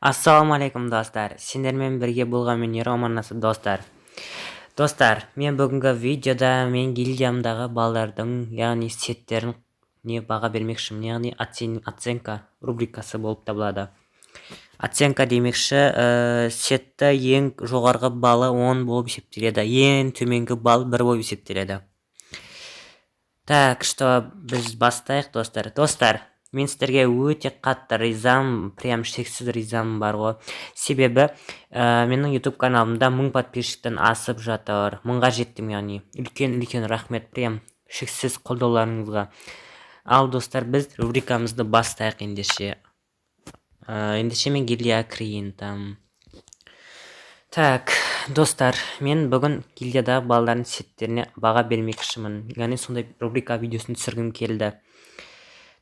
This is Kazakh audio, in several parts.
Ассалаумалейкум достар. Сендермен бірге болған мен Роман Насып достар. Достар, мен бүгінгі видеода мен гильдиямдағы балдардың, яғни сеттерін баға бермекшімін, яғни оценка рубрикасы болып табылады. Оценка демекші, сетті ең жоғарғы балы 10 болып есептеледі, ең төменгі бал 1 болып есептеледі. Так, что біз бастайық достар. Достар, мен сіздерге өте қатты ризамын, прям шексіз ризамын бар ғой. Себебі менің YouTube каналымда 1000 подписчиктен асып жатыр. 1000-ға жеттім, яғни үлкен рахмет, прям шексіз қолдауларыңызға. Ал достар, біз рубрикамызды бастайық ендеше. Ендеше мен гильдияға кірейін там. Так, достар, мен бүгін гильдиядағы балдардың сеттеріне баға бермекшімін. Яғни сондай рубрика видеосын түсіргім келді.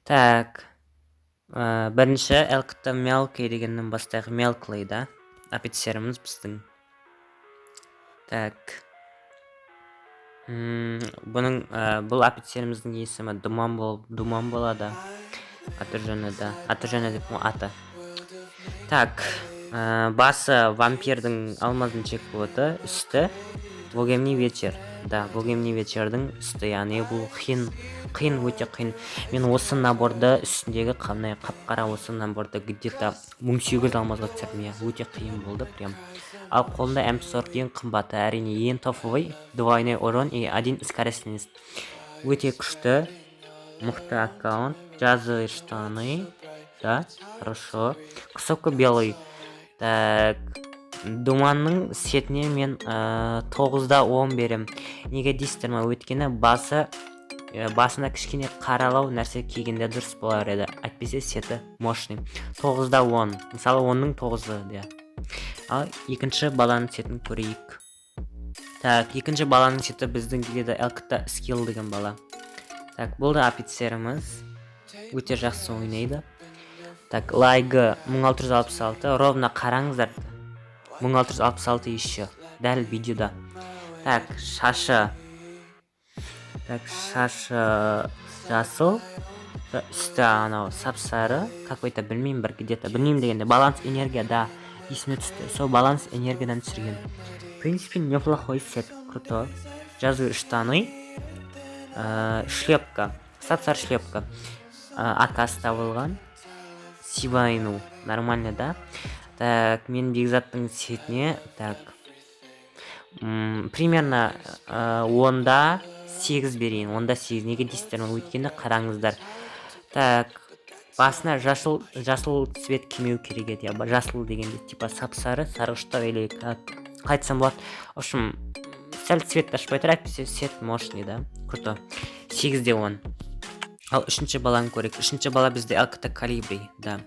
Так, бірінші Элкті Мелкей дегеннен бастайық. Мелклей, да? Офицеріміз біздің. Так. Бұл офицеріміздің есімі Думан болады. Аты жөні деп аты. Так, басы вампирдің алмаздың чек болады. Үсті Богемный вечер. Да, Богемный вечердің үсті, яғни бұл қиын, өте қиын. Мен осы наборды үстіндегі қап-қара осы наборды где-то 1700 алмазға түсірдім. Өте қиын болды прям. Ал қолында М40 ең қымбаты, әрине ең топовый, двойной урон и 1 скоростность. Өте күшті, мықты аккаунт, жазы штаны, да, хорошо. Кусовка белый. Так, Думанның сетіне мен 9-да 10 берем. Неге дейсіздер ма? Өйткені басына кішкене қаралау нәрсе кигенде дұрыс болар еді. Әйтпесе сеті мощный. 9-да 10. Мысалы 10-ның 9-ы. Ал екінші баланың сетін көрейік. Так, екінші баланың сеті біздің келеді Элкті скилл деген бала. Так, бұл да офицеріміз. Өте жақсы ойнайды. Так, лайгы 1666. Ровно қараңыздар. 1666 еще. Дәл видеода. Так, шашы жасыл. Үсті анау сапсары. Какой-то білмеймін бір где-то. Білмеймін дегенде. Баланс энергия, да. Есіме түсті. Сол баланс энергиядан түсірген. В принципе, неплохой сет. Круто. Жазу штаны. Шлепка. Сапсар шлепка. Акас табылған. Сивайну. Нормально, да? Так, мен бекзаттың сетіне, так, примерно 10-да 8 берейін. 10-да 8. Неге дейсіздер ме? Өйткені қараңыздар. Так, басына жасыл цвет кимеу керек еді. Жасыл дегенде типа сапсары, сарғыштау или қайтсам болады. В общем, сәл цвет ашпай тұр, әйтпесе сет мощный, да? Круто. 8-де 10. Ал үшінші баланы көрейік. Үшінші бала бізде Элкті Калибри, да.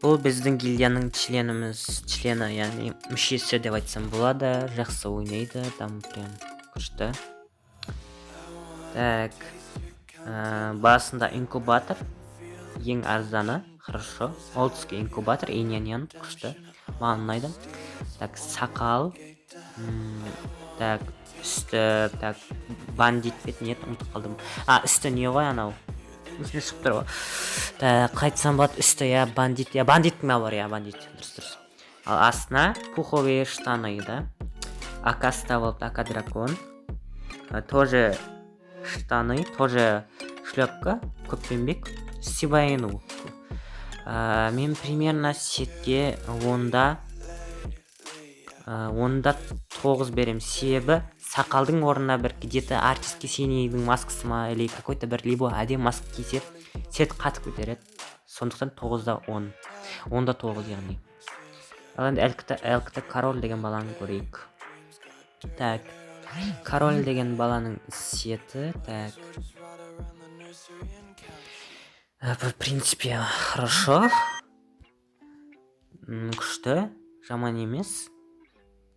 Бұл біздің гильдияның члені, яғни мүшесі деп айтсам болады. Жақсы ойнайды, там прям күшті. Так, басында инкубатор, ең арзаны, хорошо. Олдский инкубатор, иньян, күшті. Маған ұнайды. Так, сақал. Так, үсті, так, бандит бет, нет, ұмытып қалдым. Үсті не ғой анау? Үсіне шығып тұр ғой. Қайтсам болады үсті, бандит ма бар, бандит, дұрыс. Ал астына пуховые штаны, да. Акас табылып, ака дракон. Тоже штаны, тоже шлепка, көппенбек, Сибайну. Мен примерно сетке 10-да 9 берем. Себебі сақалдың орнына бір где-то артистке сенейдің маскасы ма, или какой-то бір либо әдем маска кисе, сет қатып көтереді. Сондықтан 9-да 10. 10-да 9 яғни. Ал енді Элкті Король деген баланы көрейік. Так, Король деген баланың сеті, так. В принципе, хорошо. Күшті, жаман емес.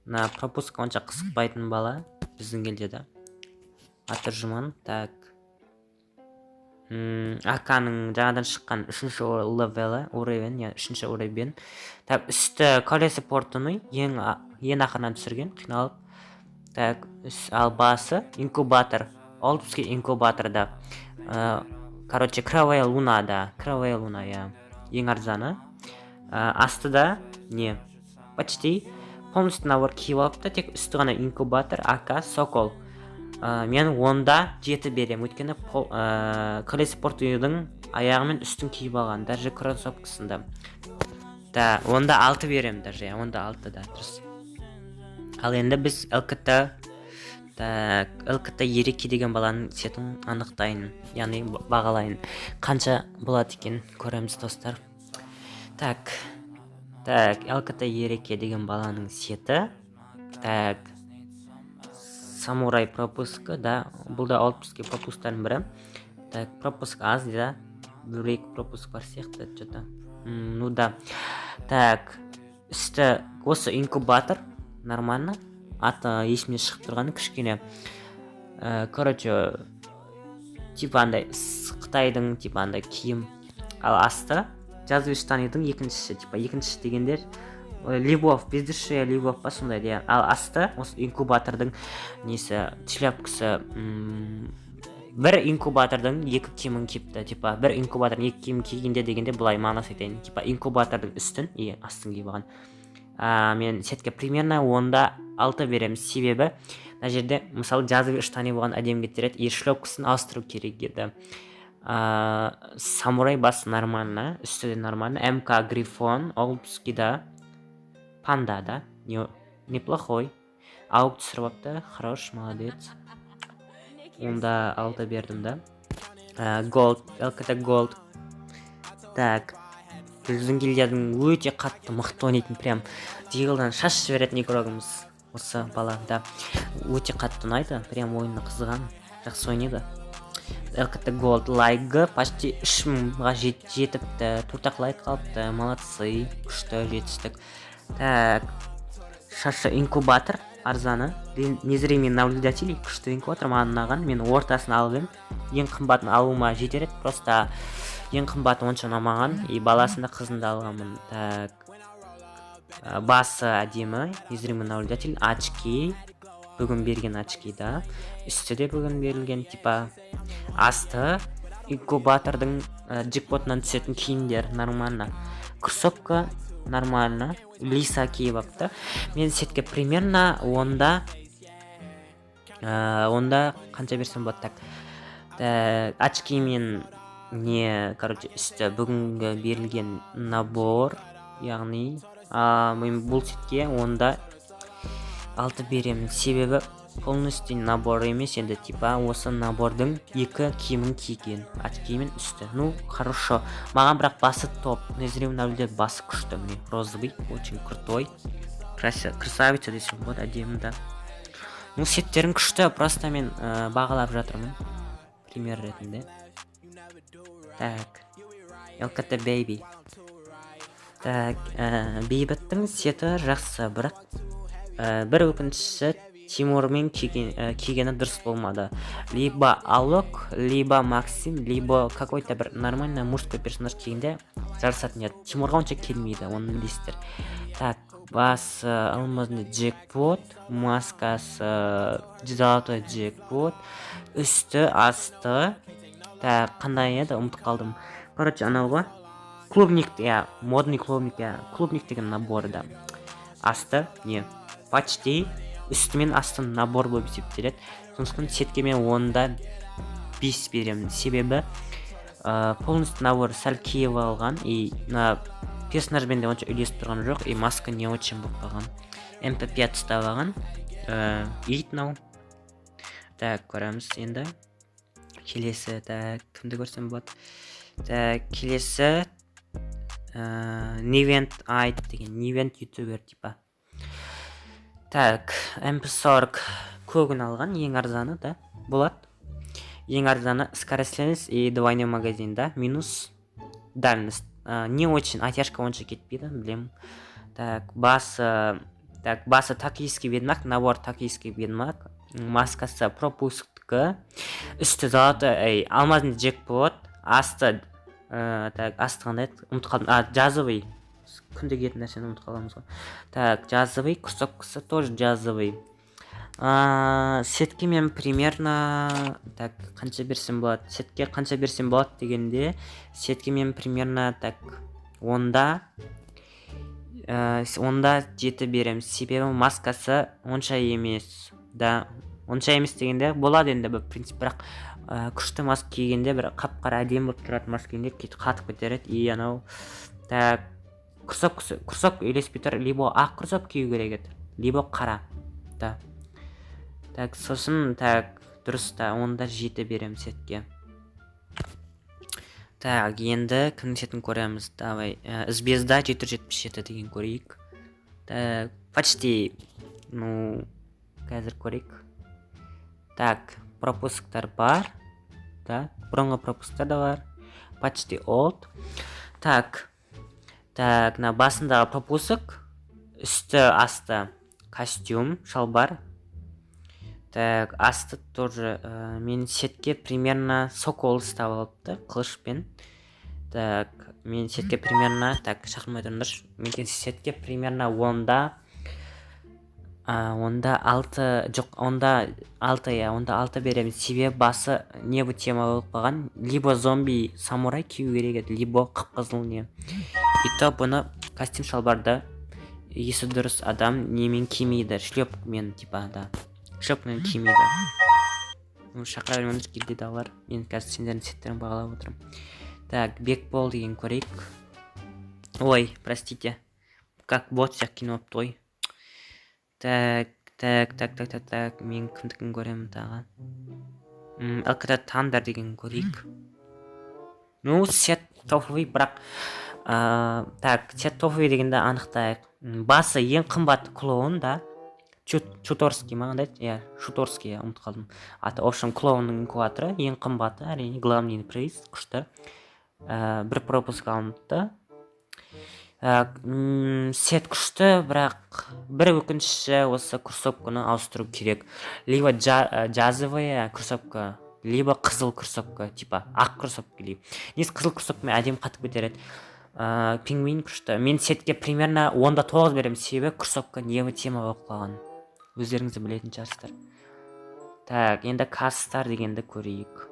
На пропуск онша қысықпайтын бала біздің гильдияда. Аты Жұман, так. Аканың жаңадан шыққан 3-ші уровень, 3-ші уровень. Так, үсті колесі портыны ең ақырынан түсірген, қиналып. Так, ал басы инкубатор, Олдский инкубаторда. Короче, Кровая Луна, да, Кровая Луна, ең арзаны. астыда не почти полностью набор киіп алыпты, тек үсті ғана инкубатор, АК, Сокол. Мен онда 7 берем, өйткені колеспортының аяғымен үстін киіп алған, даже кроссовкасында. Да, онда 6 берем даже, онда 6 да, дұрыс. Ал енді біз ЛКТ ереке деген баланың сетін анықтайын, яғни бағалайын. Қанша болады екен көреміз достар. Так, ЛКТ ереке деген баланың сеті. Так, самурай пропускы, да, бұл да отпуске пропусктардың бірі. Так, пропуск аз, да, бір пропуск бар сияқты, что-то. Ну да. Так, үсті осы инкубатор, нормально. Аты есімде шығып тұрғаны кішкене. Короче, типа андай Қытайдың типа андай киім. Ал асты жазу штанидың екіншісі, типа екіншісі дегендер Львов, бездірші Львов па сондай деген. Ал асты осы инкубатордың несі шляпкасы. Бір инкубатордың екі киімін кипті, типа бір инкубатордың екі киімін кигенде дегенде былай мағынасы айтайын, типа инкубатордың үстін и астын киіп алған. Мен сетке примерно онда 6 беремін, себебі мына жерде мысалы жазу штани болған әдемі кетіреді, и шлепкасын ауыстыру керек еді. Самурай басы нормально, үсті де нормально. МК Грифон, Олпский да, Панда да, неплохой. Аук түсіріпті, хорош, молодец. Онда 6 бердім да. Голд, ЛКТ Голд. Так, жүзінгелдердің өте қатты мықты ойнайтын, прям дигылдан шаш жіберетін игрогымыз осы бала, да. Өте қатты ұнайды, прям ойынына қызыған, жақсы ойнайды. ЛКТ Голд лайгы почти 3000-ға жетіпті, 4-ақ лайк қалыпты, молодцы, күшті жетістік. Так, шашы инкубатор арзаны, незримый наблюдатель, күшті инкубатор маған ұнаған, мен ортасын алып, ең қымбатын алуыма жетер еді, просто ең қымбаты онша ұнамаған, и баласында қызында алғанмын. Так, басы әдемі, незримый наблюдатель, очки, бүгін берген очки, да, үсті де бүгін берілген, типа асты инкубатордың джекпотынан түсетін киімдер нормально, кроссовка нормально, лиса киіп апты. Мен сетке примерно онда қанша берсем болады. Так, очки мен не, короче, үсті бүгінгі берілген набор, яғни мен бұл сетке онда 6 беремін, себебі полностью набор емес, енді типа осы набордың екі киімін киген, очки мен үсті. Ну, хорошо. Маған бірақ басы топ, незримый наблюдатель басы күшті, мне розовый, очень крутой. Красавица десем болады, әдемі да. Ну, сеттерін күшті, просто мен бағалап жатырмын, пример ретінде. Так, ЛКТ Baby. Так, бейбіттің сеті жақсы, бірақ бір өкініші Тимурмен кигені дұрыс болмады. Либо Алок, либо Максим, либо какой-то бір нормальный мужской персонаж кигенде жарысатын еді. Тимурға онша келмейді, оны білесіздер. Так, басы алмазный джекпот, маскасы золотой джекпот, үсті, асты. Так, қандай еді, ұмытып қалдым. Короче, анауға клубник, модный клубник, клубник деген набор да. Асты, не, почти үстімен астын набор болып есептеледі. Сондықтан сетке мен онда 5 беремін, себебі полностью набор сәл киіп алған, и персонажбен де онша үйлесіп тұрған жоқ, и маска не очень болып қалған. MP5 ұстап алған, итнау. Так, көреміз енді. Келесі, так, кімді көрсем болады. Так, келесі Нивент Айт деген, Нивент ютубер типа. Так, MP40 көгін алған, ең арзаны да, болады. Ең арзаны скоростленность и двойной магазин, да, минус дальность. Не очень, оттяжка онша кетпейді, білем. Так, басы токийский ведьмак, набор токийский ведьмак, маскасы пропускткі, үсті золотой, алмазный джекпот, асты, так, асты қандай, ұмытып қалдым, жазовый. Күнде киетін нәрсені ұмытып қаламыз ғой. Так, жазовый, кроссовкасы тоже жазовый. Сетке мен примерно, так, қанша берсем болады? Сетке қанша берсем болады дегенде, сетке мен примерно, так, онда онда 7 береміз, себебі маскасы онша емес. Да, онша емес дегенде болады енді бір принцип, бірақ күшті маска кигенде бір қап-қара әдемі болып тұратын маска кигенде қатып кетереді. И анау так кроссовка үйлеспей тұр, либо ақ кроссовка кию керек еді, либо қара. Да. Так, сосын так дұрыс, та онда 7 беремін сетке. Так, енді кімнің сетін көреміз? Давай, звезда 777 деген көрейік. Так, почти, қазір көрейік. Так, пропусктар бар. Так, бұрынғы пропусктар да бар. Почти old. Так, на басындағы пропуск, үсті асты костюм, шалбар. Так, асты тоже мен сетке примерно сокол ұстап алыпты, қылышпен. Так, мен сетке примерно, так, шақырмай тұрыңдар. Мен сетке примерно онда 6, жоқ, онда 6 беремін. Себебі басы не бұл тема болып қалған, либо зомби самурай кию керек еді, либо қып-қызыл не. И то бұны костюм шалбарды есі дұрыс адам немен кимейді, шлепмен типа, да. Шлепмен кимейді. Шақыра бермеңдер, келді дағылар. Мен қазір сендердің сеттерін бағалап отырмын. Так, бекбол деген көрейік. Ой, простите. Как бот сияқты киноп той. Так, мен кімдікін көремін тағы. ЛКТ Тандер деген көрейік. Сет тофуи, бірақ так, сет тофуи дегенде анықтайық. Басы ең қымбат клоун, да. Шуторский ма қандай? Иә, Шуторский, ұмытып қалдым. Аты, в общем, клоунның инкубаторы ең қымбаты, әрине, главный приз, күшті. Бір пропуск алыныпты. Сет күшті, бірақ бір өкініші осы кроссовканы ауыстыру керек. Либо джазовая кроссовка, либо қызыл кроссовка, типа ақ кроссовка. Несі қызыл кроссовкамен әдем қатып кетереді. Пингвин күшті. Мен сетке примерно 9 беремін, себебі кроссовка небі тема болып қалған. Өздеріңізді білетін шығарсыздар. Так, енді кастар дегенді көрейік.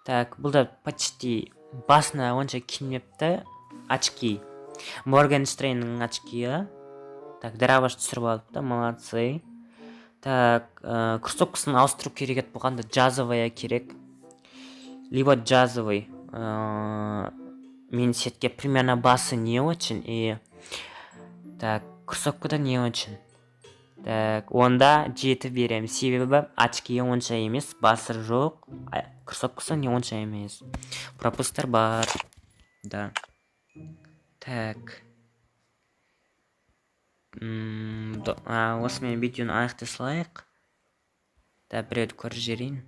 Так, бұл да почти басына онша кимепті. Очки. Моргенштерннің очкиі. Так, дыраваш түсіріп алыпты, молодцы. Так, кроссовкасын ауыстыру керек еді, бұғанда джазовая керек. Либо джазовый. Мен сетке примерно басы не очень, и так, кроссовка да не очень. Так, онда 7 берем, себебі очки онша емес, басы жоқ, кроссовкасы не онша емес. Пропустар бар. Да. Так. Осымен видеоны аяқтай салайық. Да, біреуді көріп жіберейін.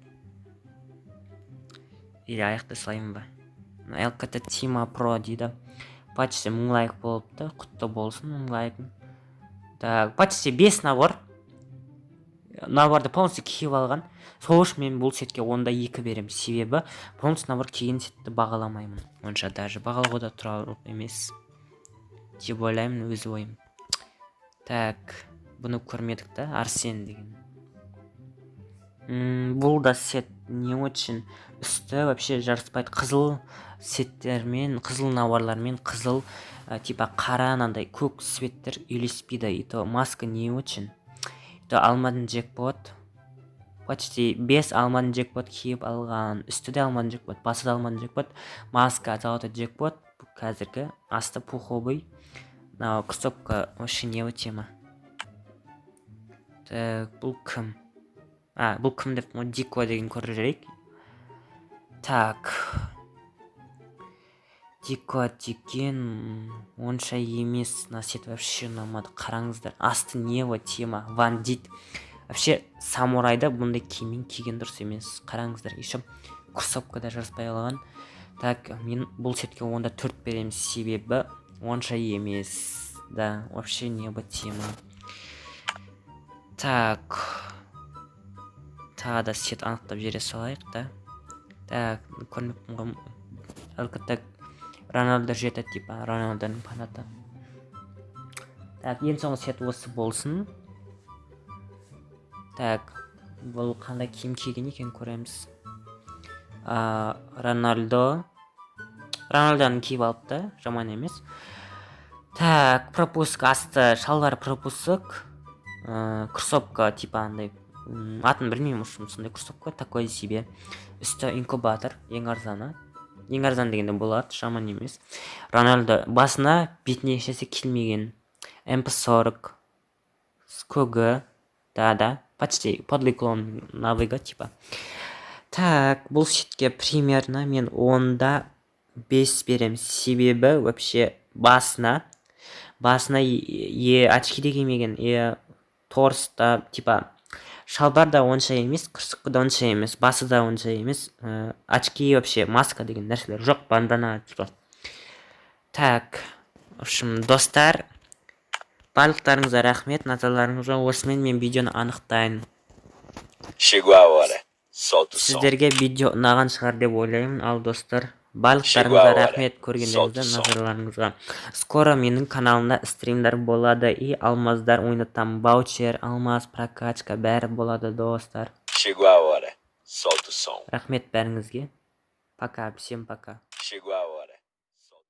Или аяқтай салайын ба. ЛКТ Тима Про дейді. Почти 1000 лайк болыпты. Құтты болсын 1000 лайкың. Так, почти 5 набор. Наборды полностью киіп алған. Сол үшін мен бұл сетке онда 2 берем. Себебі полностью набор киген сетті бағаламаймын. Онша даже бағалауға тұрарлық емес. Деп ойлаймын, өз ойым. Так, бұны көрмедік та, Арсен деген. Бұл да сет не очень үсті вообще жарыспайды. Қызыл сеттермен, қызыл наборлармен, қызыл типа қара анандай көк светтер үйлеспейді. И то маска не очень. И то алмадың джекпот. Почти 5 алмадың джекпот киіп алған. Үсті де алмадың джекпот, басы да алмадың джекпот. Маска золотой джекпот. Қазіргі асты пуховый. Кроссовка вообще не тема. Так, бұл кім? Бұл кім деп, Дико деген көріп жүрейік. Так. Дико деген онша емес, насет вообще ұнамады. Қараңыздар, асты нева тема, вандит. Вообще самурайды бұндай киіммен киген дұрыс емес. Қараңыздар, ешім кроссовкада жарыспай алған. Так, мен бұл сетке онда 4 беремін, себебі онша емес. Да, вообще неба тема. Так. Тағы да сет анықтап жере салайық, да. Так, көрмеппін ЛКТ Рональдо жеті типа, Рональдоның фанаты. Так, ең соңғы сет осы болсын. Так, бұл қандай киім киген екен көреміз. Рональдо. Ronaldo'ны киіп алыпты, жаман емес. Так, пропуск асты, шалбар пропуск. Кроссовка типа андай. Атын білмеймін, сондай кроссовка, такой себе. Үсті инкубатор, ең арзаны. Ең арзан дегенде болады, жаман емес. Рональдо басына бетіне ешнәрсе келмеген. МП40 скөгі, да, почти подлый клон навыга типа. Так, бұл шетке примерно мен 10-да 5 берем. Себебі вообще басына очки де кимеген, торста типа шалбар да онша емес, кроссовка да онша емес, басы да онша емес, очки вообще маска деген нәрселер жоқ, бандана типа. Так, в общем, достар, барлықтарыңызға рахмет, назарларыңызға. Осымен мен видеоны аяқтайын. Chegou a hora. Solta o som. Сіздерге видео ұнаған шығар деп ойлаймын. Ал достар, барлықтарыңызға рахмет көргендеріңізге, назарларыңызға. Скоро менің каналымда стримдер болады, и алмаздар ойнатамын. Баучер, алмаз, прокачка бәрі болады, достар. Chegou a hora. Solta o som. Рахмет бәріңізге. Пока, всем пока. Chegou a